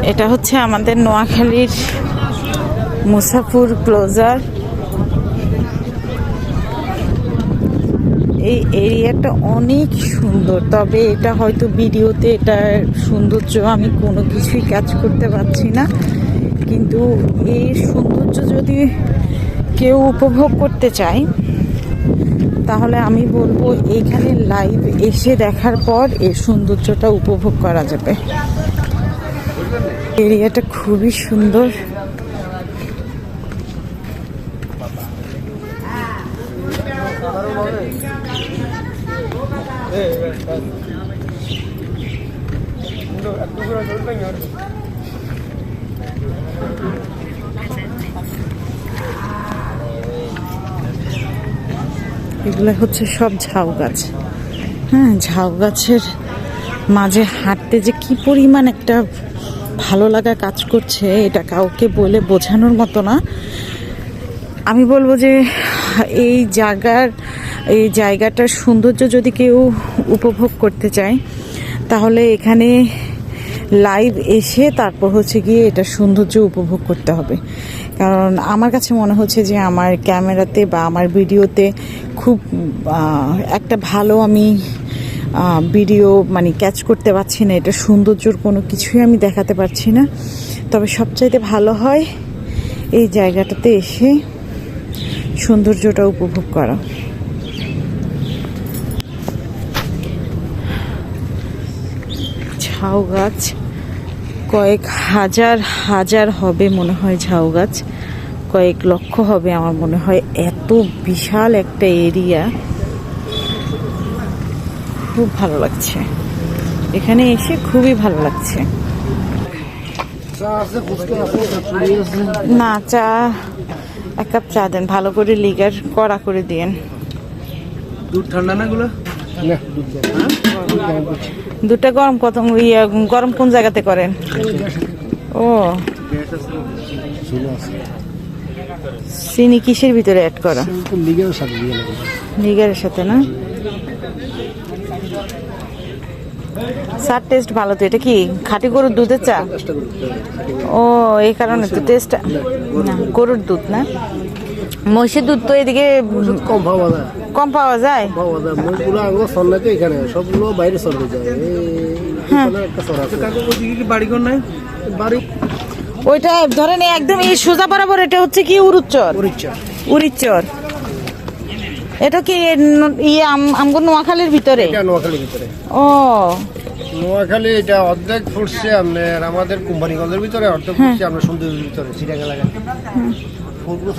এটা হচ্ছে আমাদের নোয়াখালীর মুসাফুর ক্লোজার। এই এরিয়াটা অনেক সুন্দর, তবে এটা হয়তো ভিডিওতে এটার সৌন্দর্য আমি কোনো কিছুই ক্যাচ করতে পারছি না, কিন্তু এই সৌন্দর্য যদি কেউ উপভোগ করতে চায় তাহলে আমি বলবো এইখানে লাইভ এসে দেখার পর এর সৌন্দর্যটা উপভোগ করা যাবে। এরিয়াটা খুবই সুন্দর। এগুলো হচ্ছে সব ঝাউ গাছ। হ্যাঁ, ঝাউ গাছের মাঝে হাঁটতে যে কি পরিমাণ একটা ভালো লাগা কাজ করছে এটা কাউকে বলে বোঝানোর মতো না। আমি বলবো যে এই জায়গাটার সৌন্দর্য যদি কেউ উপভোগ করতে চায় তাহলে এখানে লাইভ এসে তারপর হচ্ছে গিয়ে এটার সৌন্দর্য উপভোগ করতে হবে। কারণ আমার কাছে মনে হচ্ছে যে আমার ক্যামেরাতে বা আমার ভিডিওতে খুব একটা ভালো আমি ভিডিও মানে ক্যাচ করতে পারছি না, এটা সৌন্দর্যর কোনো কিছুই আমি দেখাতে পারছি না। তবে সবচাইতে ভালো হয় এই জায়গাটাতে এসে সৌন্দর্যটা উপভোগ করা। ঝাউ গাছ কয়েক হাজার হাজার হবে মনে হয়, ঝাউ গাছ কয়েক লক্ষ হবে আমার মনে হয়। এত বিশাল একটা এরিয়া, খুব ভালো লাগছে এখানে এসে, খুবই ভালো লাগছে। না, চা এক কাপ চা দেন, ভালো করে লিগার কড়া করে দিয়েন। দুধ ঠান্ডা না গুলো? দুধটা গরম কত গরম কোন জায়গাতে করেন? ও, চিনি কিসের ভিতরে অ্যাড করা? লিগারের সাথে না? চার টেস্ট ভালো তো। এটা কি খাঁটি গরুর দুধের চা? ও, এই কারণে তো টেস্ট। না, গরুর দুধ না, মহিষের দুধ তো এদিকে কম পাওয়া যায়। ওইটা ধরেন একদম এই সোজা বরাবর। এটা হচ্ছে কি উরুচ্চর? উরিচ্চর। এটা কি আমগো নোয়াখালীর ভিতরে? ও, নোয়াখালী এটা অর্ধেক ফুটছে আমাদের কোম্পানিগঞ্জের ভিতরে, অর্ধেক ফুটছে আমরা সৌন্দর্যের ভিতরে চিটাগাং এলাকায়। ফুলগুলো